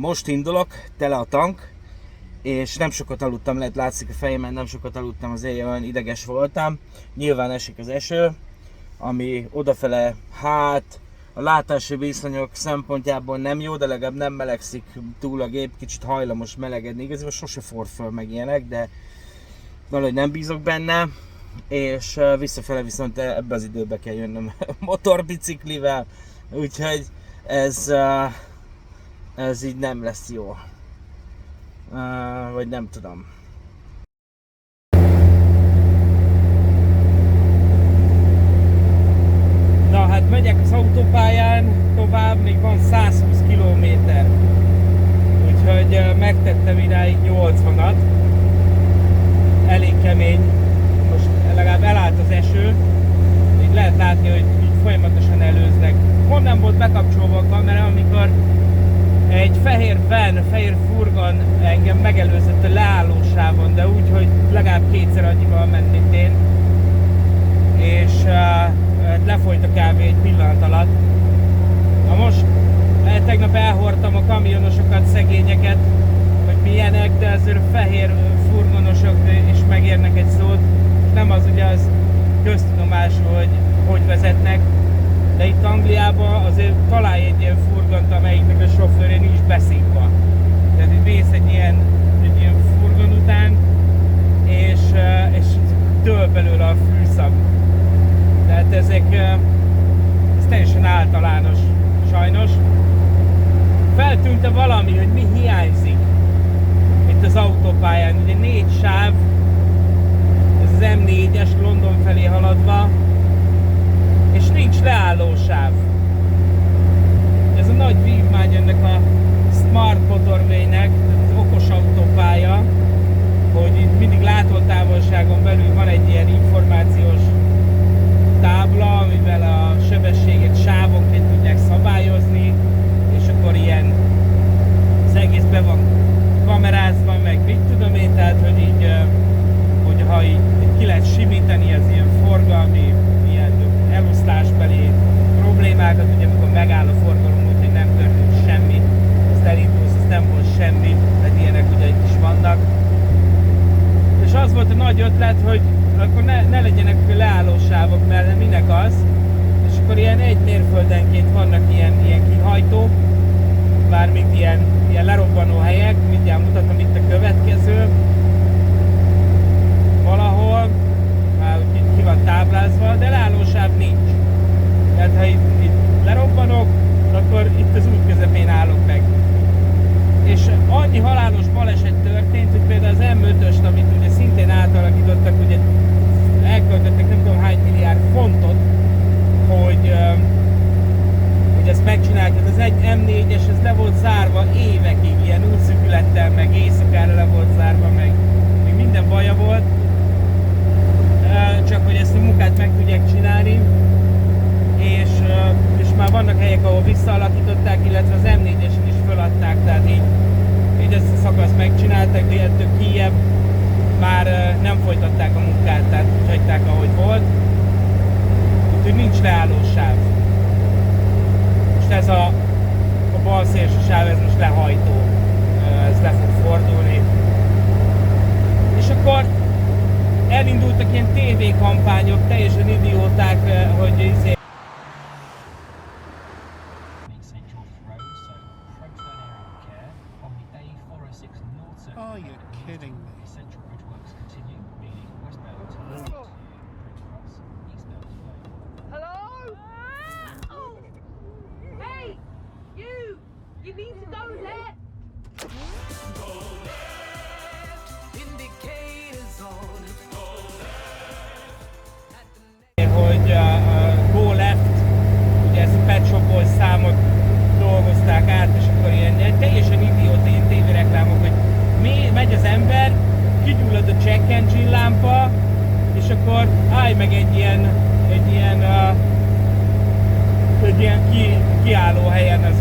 Most indulok, tele a tank, és nem sokat aludtam, lehet látszik a fejemben, nem sokat aludtam, az éjjel olyan ideges voltam. Nyilván esik az eső, ami odafele, hát a látási viszonyok szempontjából nem jó, de legalább nem melegszik túl a gép, kicsit hajlamos melegedni. Igazából sose for föl meg ilyenek, de valahogy nem bízok benne. És visszafele viszont ebbe az időbe kell jönnöm motorbiciklivel, úgyhogy ez így nem lesz jó. Vagy nem tudom. Na hát megyek az autópályán tovább, még van 120 km. Úgyhogy megtettem idáig 80-at. Elég kemény. Most legalább elállt az eső. Így lehet látni, hogy így folyamatosan előznek. Honnan volt bekapcsolva a kamera, amikor egy fehér van, fehér furgon engem megelőzött a leállósávon, de úgy, hogy legalább kétszer annyival ment, mint én. És lefolyt a kávé egy pillanat alatt. Na most tegnap elhordtam a kamionosokat, szegényeket, hogy milyenek, de azért fehér furgonosok is megérnek egy szót. Nem az ugye az köztudomású, hogy vezetnek, de itt Angliában azért találj egy ilyen furgont, amelyiknek a sofőrje nincs beszívva. Tehát itt mész egy ilyen furgon után, és dől belőle a fűszag. Tehát ez teljesen általános, sajnos. Feltűnt valami, hogy mi hiányzik itt az autópályán. Ugye 4 sáv, ez az M4-es London felé haladva, és nincs leállósáv. Ez a nagy vívmány ennek a Smart Motorway-nek, az okos autópálya, hogy itt mindig látótávolságon belül van egy ilyen információs tábla, amivel a sebességet sávonként tudják szabályozni, és akkor ilyen az egész be van kamerázva, meg mit tudom én, tehát hogy így, hogyha így ki lehet simítani az ilyen forgalmi, ilyen eloszlásbeli problémákat, ugye amikor megáll a forgalom, úgyhogy nem történik semmi, azt elindulsz, az nem volt semmi, tehát ilyenek ugye is vannak. És az volt a nagy ötlet, hogy akkor ne legyenek leállósávok, mert minek az, és akkor ilyen egy mérföldenként vannak ilyen kihajtók, mármint ilyen lerobbanó helyek, mindjárt mutatom itt a következő, valahol, már ki van táblázva, de leállósáv nincs. Tehát ha itt lerobbanok, akkor itt az út közepén állok meg. És annyi halálos baleset történt, hogy például az M5-öst, amit ugye szintén átalakítottak, ugye elköltöttek nem tudom hány milliárd fontot, hogy ezt megcsinálják. Ez egy M4-es, ez le volt zárva évekig, ilyen útszűkülettel, meg éjszakára le volt zárva, meg minden baja volt. Csak hogy ezt a munkát meg tudják csinálni, és már vannak helyek, ahol visszaalakították, illetve az M4-esen is feladták, tehát így ezt a szakaszt megcsinálták, de ettől kijebb már nem folytatták a munkát, tehát úgy hagyták, ahogy volt. Úgyhogy nincs leállósáv. Most ez a bal szélső sáv, ez most lehajtó, ez le fog fordulni. És akkor elindultak ilyen tévékampányok, teljesen idióták, hogy Oh, you're kidding me. Central Bridge works continue, meaning westbound to eastbound as well. Hello? Oh. Hey, you! You need to go left. Go left. Indicators on. Go left. hogy Go Left, ugye ezt a Pet Shop-os számot dolgozták át, és akkor ilyen teljesen idióta ilyen tévéreklámok, hogy megy az ember, kigyullad a check engine lámpa, és akkor állj meg egy ilyen kiálló helyen, az,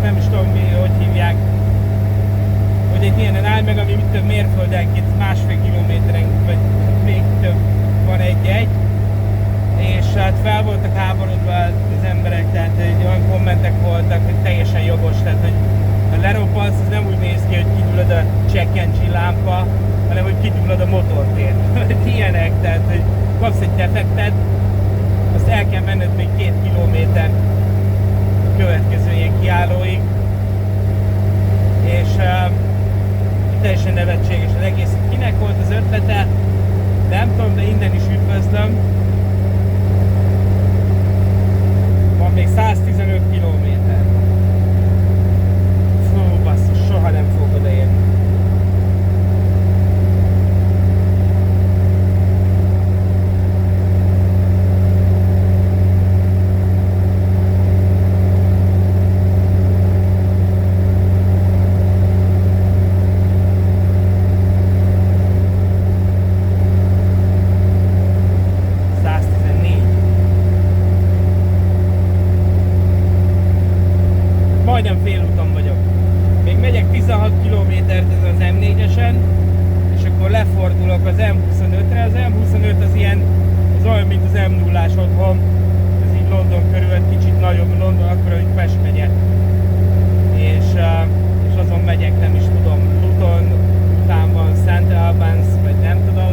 nem is tudom hogy hívják, hogy egy ilyenen állj meg, ami mit több mérföldenként 1,5 kilométeren, vagy még több van egy-egy, és hát fel voltak háborodva az emberek, tehát olyan kommentek voltak, hogy teljesen jogos, tehát hogy Ha leroppansz, az nem úgy néz ki, hogy kigyullad a check engine lámpa, hanem hogy kigyullad a motortér. Ilyenek, tehát hogy kapsz egy defektet, azt el kell menned még 2 kilométer a következő ilyen kiállóig, és teljesen nevetséges az egész. Kinek volt az ötlete? Nem tudom, de innen is üdvözlöm. Van még 115 kilométer. Fú, basszus, soha nem fogok odaérni. Majdnem félúton vagyok. Még megyek 16 kilométert ez az M4-esen, és akkor lefordulok az M25-re. Az M25 az ilyen, az olyan, mint az M0-ás otthon. Ez így London körül, egy kicsit nagyobb London, akkor, hogy Pest megye. És azon megyek, nem is tudom, Luton, után van St. Albans, vagy nem tudom.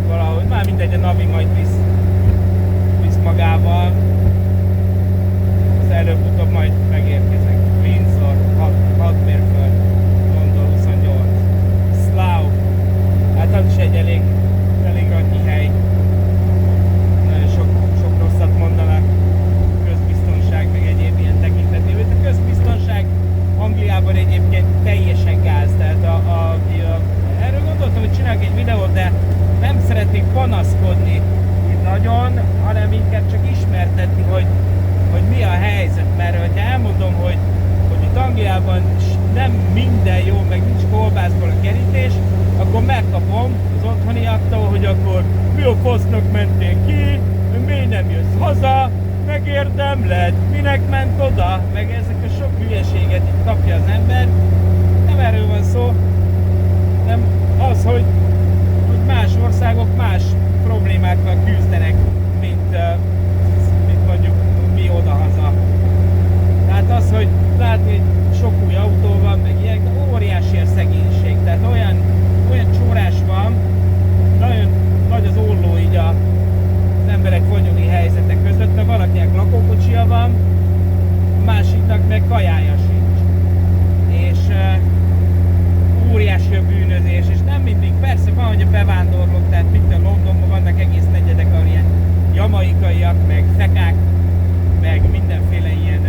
Valahogy, már mindegy, a Navi majd visz magával. Előbb-utóbb majd megérkezek. Windsor, 6 mérföld, London 28. Slough, hát az is egy elég annyi hely. Nagyon sok rosszat mondanak. Közbiztonság, meg egyéb ilyen tekintetében. A közbiztonság Angliában egyébként teljesen gáz. Tehát erről gondoltam, hogy csinálok egy videót, de nem szeretnék panaszkodni nagyon, hanem inkább csak ismertetni, hogy mi a helyzet, mert ha elmondom, hogy itt Angliában nem minden jó, meg nincs kolbászból a kerítés, akkor megkapom az otthoniaktól, hogy akkor mi a fasznak mentél ki, miért nem jössz haza, megérdemled, minek ment oda, meg ezek a sok hülyeséget itt kapja az ember. Nem erről van szó, nem az, hogy más országok más problémákkal küzdenek, mint mondjuk mi odahaza. Tehát az, hogy látni, hogy sok új autó van, meg ilyen, de óriási a szegénység. Tehát olyan csórás van, nagyon nagy az olló így az emberek vagyoni helyzetek között, mert valakinek lakókocsia van, a másiknak meg kajája sincs. És óriási a bűnözés, és nem mindig, persze van, hogy a bevándorlók, tehát mint a Londonban vannak egész negyedek, ahol ilyen jamaikaiak, meg fekák, meg mindenféle ilyen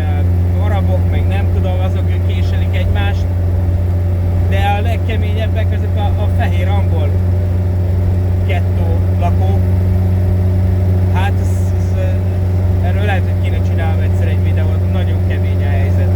arabok, meg nem tudom, azok késelik egymást, de a legkeményebbek ezek a fehér angol gettó lakók. Hát erről lehet, hogy kéne csinálnom egyszer egy videót, nagyon kemény a helyzet.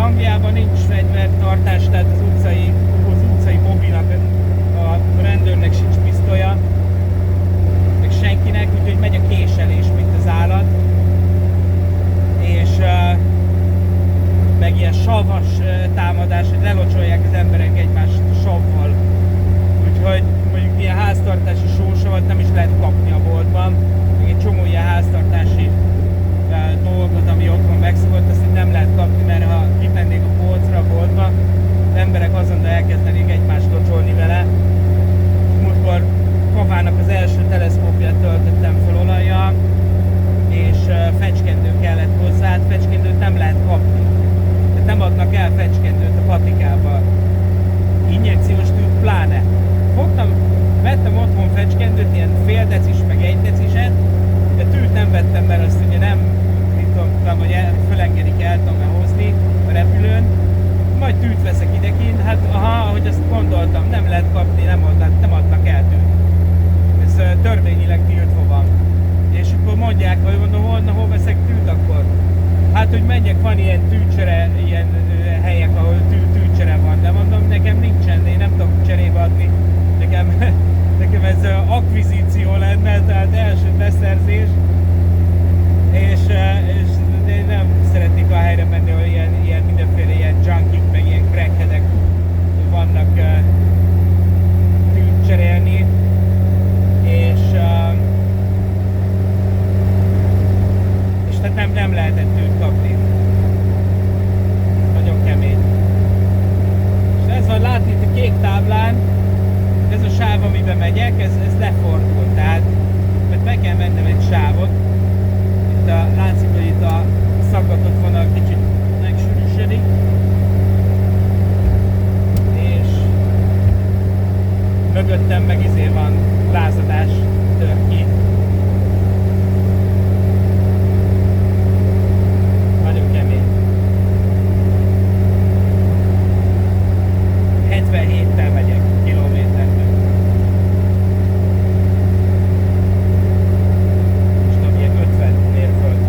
Angliában nincs fegyvertartás, tehát az utcai mobinak, a rendőrnek sincs pisztolya, meg senkinek, úgyhogy megy a késelés, mint az állat. És meg ilyen savas támadás, hogy lelocsolják az emberek egymást savval. Úgyhogy mondjuk ilyen háztartási sósavat nem is lehet kapni a boltban, meg egy csomó ilyen háztartási dolgot, ami otthon megszokott, azt így nem lehet kapni, mert ezt gondoltam, nem lehet kapni, nem adnak el tűt. Ez törvényileg tiltva van. És akkor mondják, hogy mondom, hol veszek tűt akkor? Hát, hogy menjek, van ilyen tűcsere, ilyen helyek, ahol tűcsere van, de mondom, nekem nincsen, én nem tudok cserébe adni. Nekem ez akvizíció lenne, tehát első beszerzés, és nem szeretnék a helyre menni, ahol ilyen mindenféle ilyen junkik, meg ilyen crackheadek vannak tűt cserélni, és tehát nem lehetett tűt kapni. Nagyon kemény. És ez van látni itt a kék táblán, ez a sáv, amiben megyek, ez lefordul, tehát meg kell mennem egy sávot. Itt látszik, hogy itt a szaggatott vonal kicsit megsűrűsödik. És mögöttem meg van lázadás, tör ki. Nagyon kemény. 77-tel megyek kilométerben. És tudom, ilyen 50 mérföld.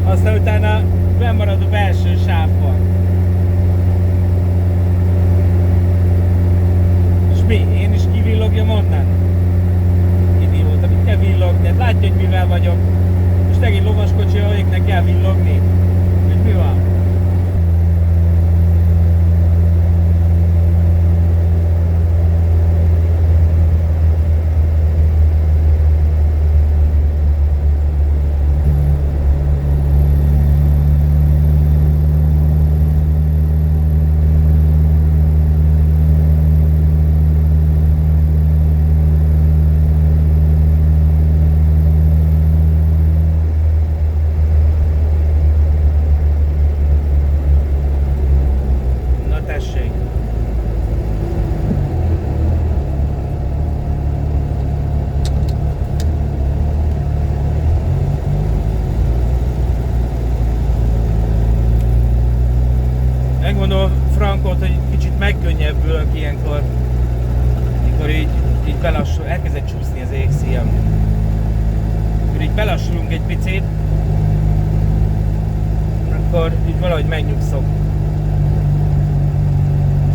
Aztán utána bemarad a belső sávban. És mi? Én is kivillogjam onnan? Idióta, mit kell villogni? Hát látja, hogy mivel vagyok. Most megint lovaskocsi, amiknek kell villogni. Hogy mi van? Na tessék. Megmondom Frankot, hogy kicsit megkönnyebbülök ilyenkor, mikor így belassul, elkezdett csúszni az égszíjam. Mikor így belassulunk egy picit, akkor így valahogy megnyugszok.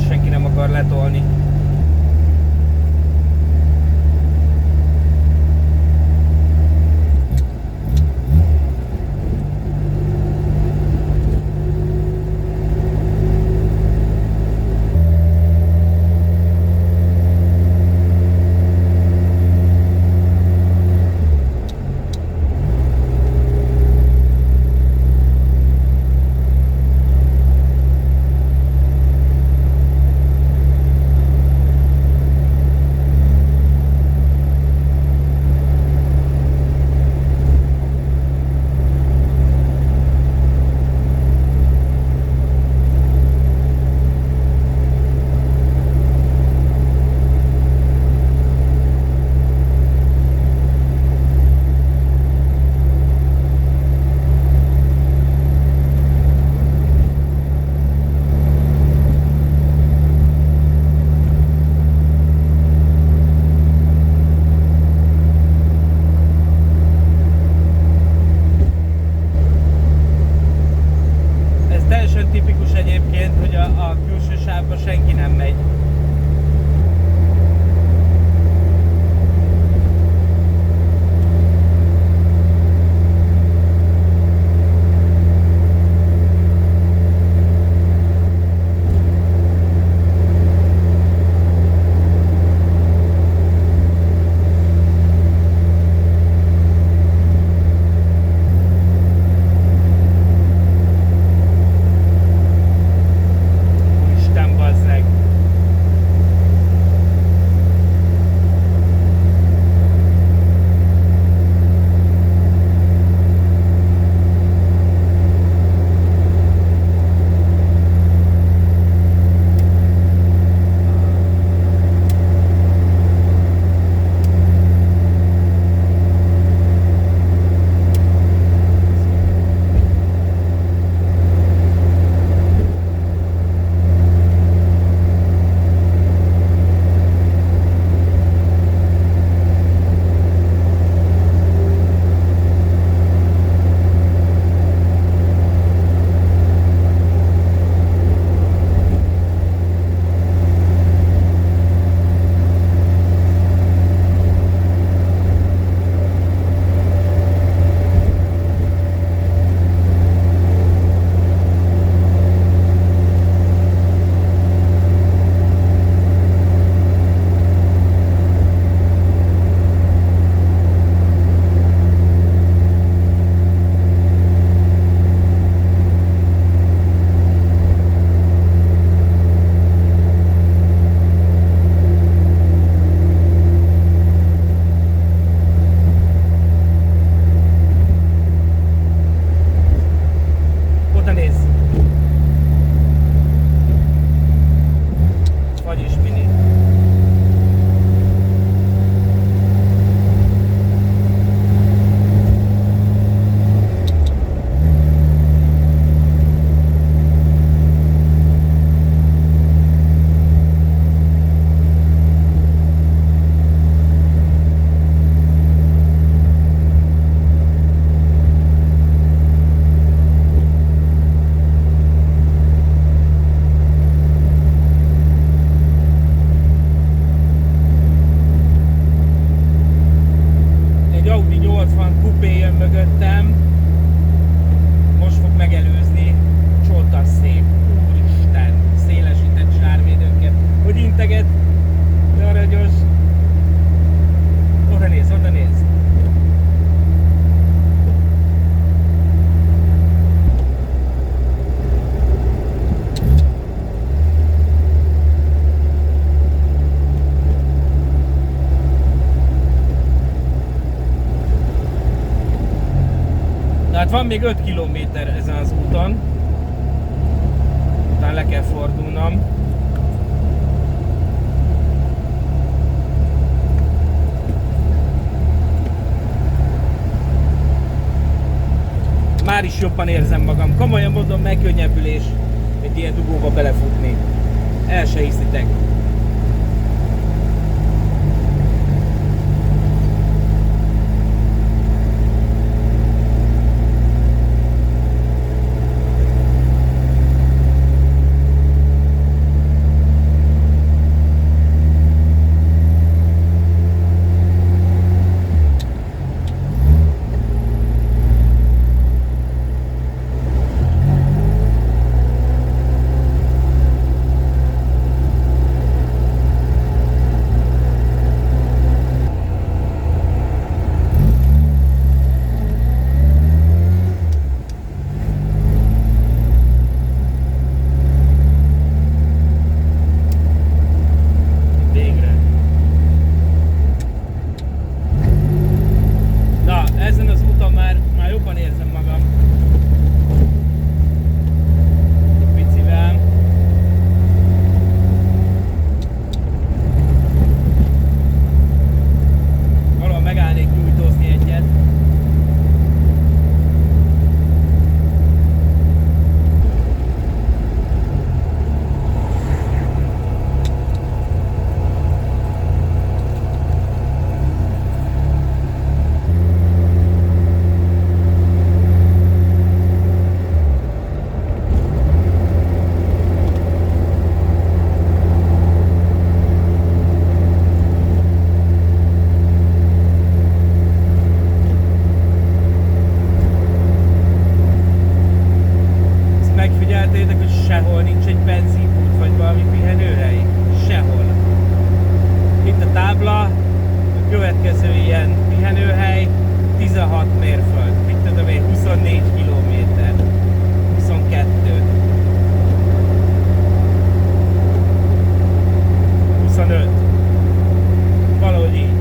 Senki nem akar letolni. mögöttem, most fog megelőzni, csodás szép, úristen, szélesített sárvédőnket, hogy integet, de aranyos, oda néz, oda néz. Hát van még 5 kilométer ezen az úton, utána le kell fordulnom. Már is jobban érzem magam, komolyan mondom, megkönnyebbülés egy ilyen dugóba belefutni. El se hiszitek. Sehol nincs egy benzinkút, vagy valami pihenőhely. Sehol. Itt a tábla, a következő ilyen pihenőhely 16 mérföld. Mit tudom én, 24 kilométer. 22. 25. Valahogy így.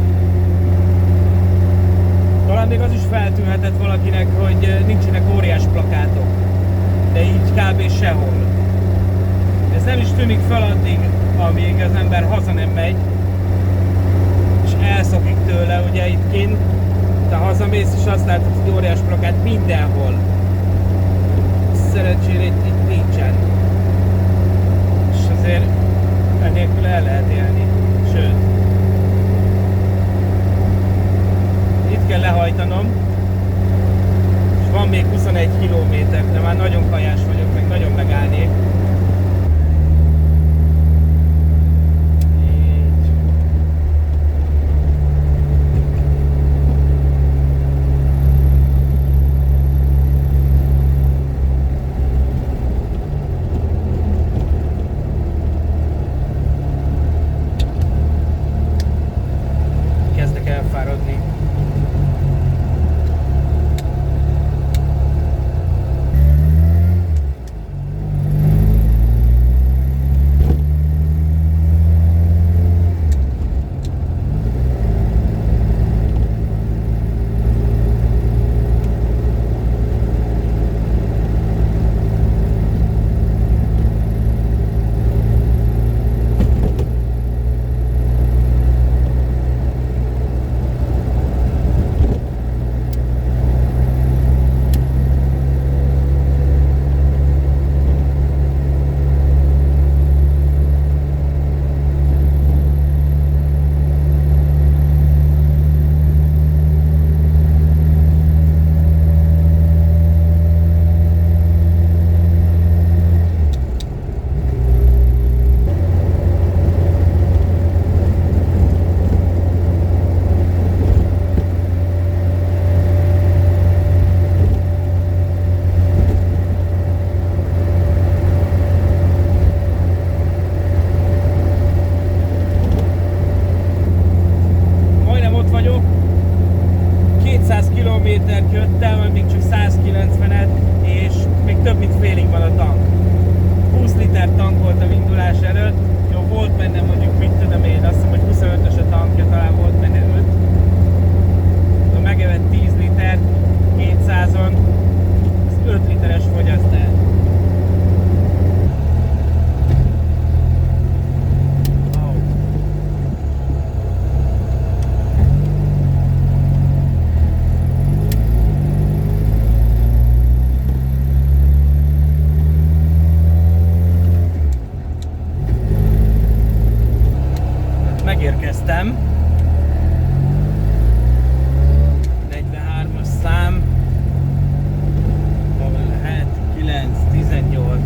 Talán még az is feltűnhetett valakinek, hogy nincsenek óriás plakátok. De így kb. Sehol. Ez nem is tűnik fel addig, amíg az ember haza nem megy, és elszokik tőle, ugye itt kint, te hazamész, és azt látod, hogy óriás plakát mindenhol. Szerencsére itt nincsen. És azért ennélkül el lehet élni. Sőt. Itt kell lehajtanom. Van még 21 kilométer, de már nagyon kajás vagyok, meg nagyon megállnék. Így. Kezdek elfáradni. kilométert jöttem, amíg csak 190-et, és még több mint félig van a tank. 20 liter tankoltam indulás előtt, jó, volt benne mondjuk, mit tudom én, azt hiszem, hogy 25-ös a tankja, talán volt benne 5. Ha megevett 10 liter 200-on, az 5 literes fogyasztás. Megérkeztem. 43-as szám. Hol lehet? 9, 18.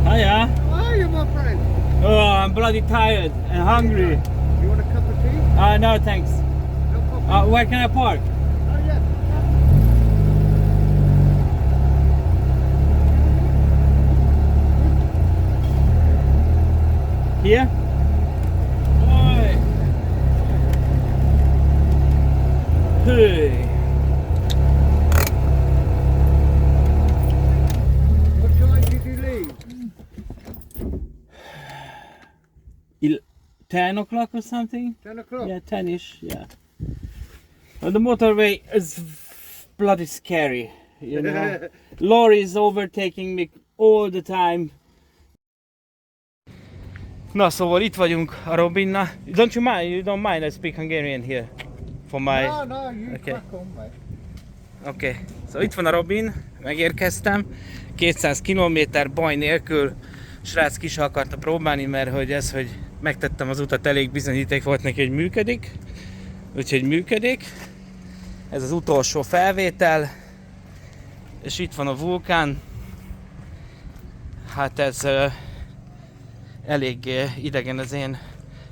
Hiya. How are you, my friend? Oh, I'm bloody tired and hungry. You want a cup of tea? No thanks. No coffee? Where can I park? Oh, yeah. Here? Oi. Hey. What time did you leave? 10 o'clock or something? 10 o'clock? Yeah, 10ish, yeah. Well, the motorway is bloody scary, you know. Lorries overtaking me all the time. Na, szóval itt vagyunk a Robinnal. You don't mind I speak Hungarian here? For my... No, you Okay. crack on, mate. Oké, szóval itt van a Robin, megérkeztem. 200 km baj nélkül. Srác ki se akarta próbálni, mert hogy megtettem az utat, elég bizonyíték volt neki, hogy működik. Úgyhogy működik. Ez az utolsó felvétel. És itt van a vulkán. Hát ez elég idegen az én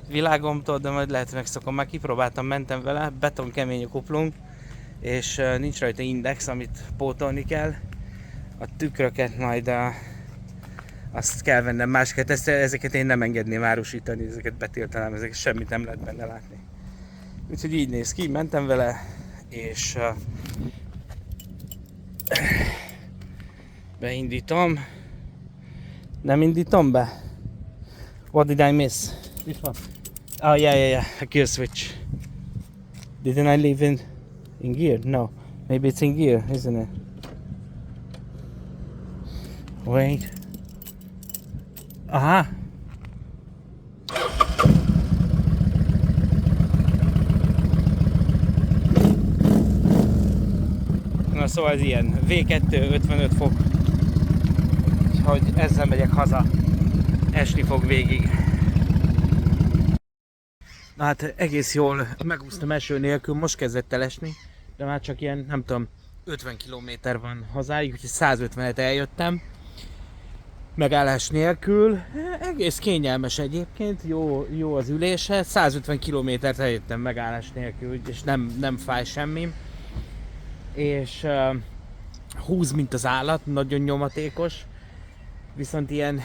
világomtól, de majd lehet megszokom. Már kipróbáltam, mentem vele, beton kemény a kuplung, és nincs rajta index, amit pótolni kell. A tükröket majd azt kell vennem másikat, ezeket én nem engedném árusítani, ezeket betiltanám, ezeket semmit nem lehet benne látni. Úgyhogy így néz ki, mentem vele, és beindítom. Nem indítom be? What did I miss? This one. Oh yeah, a gear switch. Didn't I leave in gear? No, maybe it's in gear, isn't it? Wait. Aha. Na szóval ez ilyen V2 55 fok. Úgyhogy ezzel megyek haza. Esni fog végig. Na hát egész jól megúsztam eső nélkül, most kezdett el esni, de már csak ilyen, nem tudom, 50 km van hazáig, úgyhogy 150-et eljöttem. Megállás nélkül, egész kényelmes egyébként, jó az ülése, 150 km-t eljöttem megállás nélkül, és nem fáj semmi. És húz, mint az állat, nagyon nyomatékos, viszont ilyen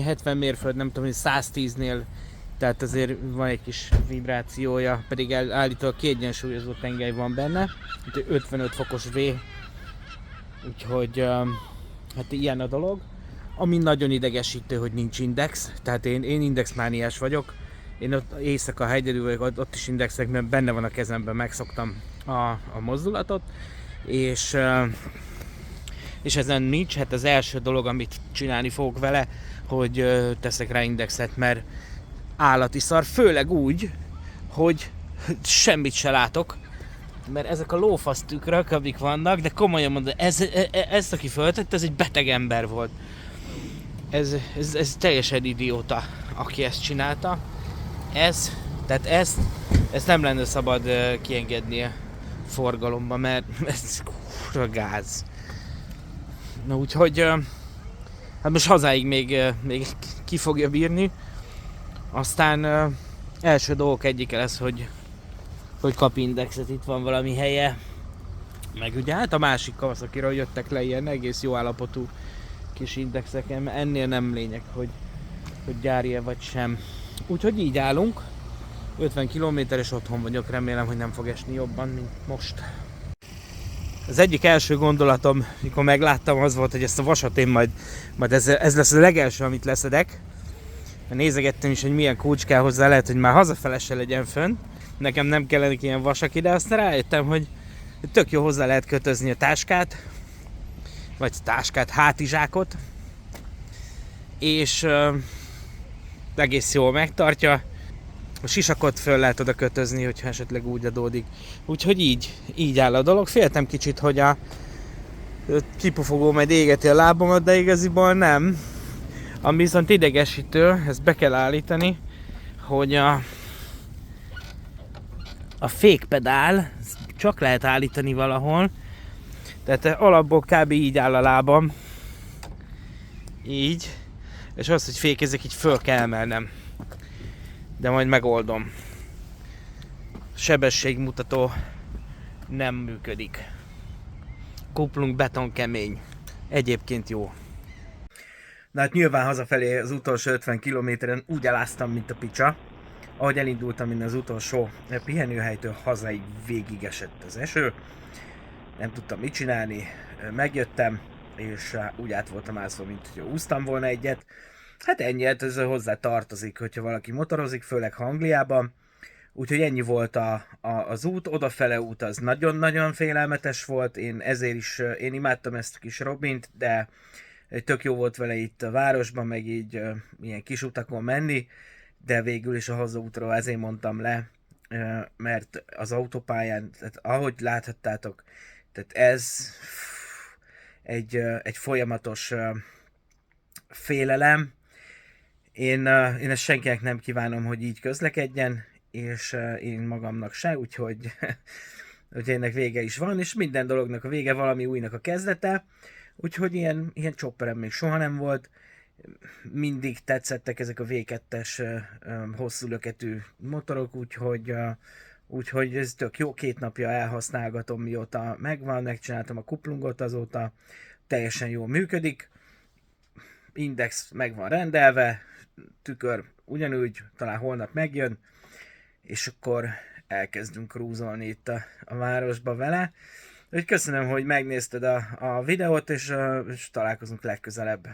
70 mérföld, nem tudom, hogy 110-nél, tehát azért van egy kis vibrációja, pedig állítólag kiegyensúlyozó tengely van benne, 55 fokos V, úgyhogy hát ilyen a dolog. Ami nagyon idegesítő, hogy nincs index, tehát én indexmániás vagyok, én ott éjszaka hegyedül vagyok, ott is indexek, mert benne van a kezemben, megszoktam a mozdulatot, és ezen nincs, hát az első dolog, amit csinálni fogok vele, hogy teszek rá indexet, mert állati szar, főleg úgy, hogy semmit se látok, mert ezek a lófasz tükrök, amik vannak, de komolyan mondom, ezt aki föltett, ez egy beteg ember volt. Ez teljesen idióta, aki ezt csinálta. Tehát ezt nem lenne szabad kiengednie forgalomba, mert ez kurva gáz. Na úgyhogy, hát most hazáig még ki fogja bírni. Aztán első dolgok egyike lesz, hogy kap indexet, itt van valami helye. Meg ugye hát a másik Kawasakiról jöttek le ilyen egész jó állapotú kis indexeken, ennél nem lényeg, hogy gyári-e vagy sem. Úgyhogy így állunk, 50 km és otthon vagyok, remélem, hogy nem fog esni jobban, mint most. Az egyik első gondolatom, mikor megláttam, az volt, hogy ezt a vasat én majd ez lesz a legelső, amit leszedek. Nézegettem is, hogy milyen kulcs kell hozzá, lehet, hogy már hazafele se legyen fönn. Nekem nem kellenek ilyen vasak ide, aztán rájöttem, hogy tök jó hozzá lehet kötözni a táskát, vagy hátizsákot, és egész jól megtartja. A sisakot föl lehet oda kötözni, hogyha esetleg úgy adódik. Úgyhogy így áll a dolog. Féltem kicsit, hogy a kipufogó majd égeti a lábamat, de igaziból nem. Ami viszont idegesítő, ezt be kell állítani, hogy a fékpedál csak lehet állítani valahol. Tehát alapból kb. Így áll a lábam. Így. És az, hogy fékezek, így föl kell emelnem. De majd megoldom. Sebességmutató nem működik. Kuplung beton kemény. Egyébként jó. Na hát nyilván hazafelé az utolsó 50 kilométeren úgy eláztam, mint a picsa. Ahogy elindultam innen az utolsó pihenőhelytől, hazáig végig esett az eső. Nem tudtam mit csinálni, megjöttem, és úgy át voltam ázva, mint hogy úsztam volna egyet. Hát ennyi, ez hozzá tartozik, hogyha valaki motorozik, főleg Angliában. Úgyhogy ennyi volt az út, odafele út az nagyon-nagyon félelmetes volt, én imádtam ezt a kis Robint, de tök jó volt vele itt a városban, meg így ilyen kis utakon menni, de végül is a hazaútról ezért mondtam le, mert az autópályán, tehát ahogy láthattátok, tehát ez egy folyamatos félelem. Én ezt senkinek nem kívánom, hogy így közlekedjen, és én magamnak se, úgyhogy ennek vége is van, és minden dolognak a vége valami újnak a kezdete, úgyhogy ilyen chopperem még soha nem volt. Mindig tetszettek ezek a V2-es hosszú löketű motorok, úgyhogy ez tök jó, 2 napja elhasználgatom, mióta megvan, megcsináltam a kuplungot azóta, teljesen jól működik, index meg van rendelve, tükör ugyanúgy, talán holnap megjön, és akkor elkezdünk cruise-olni itt a városba vele. Úgyhogy köszönöm, hogy megnézted a videót, és találkozunk legközelebb.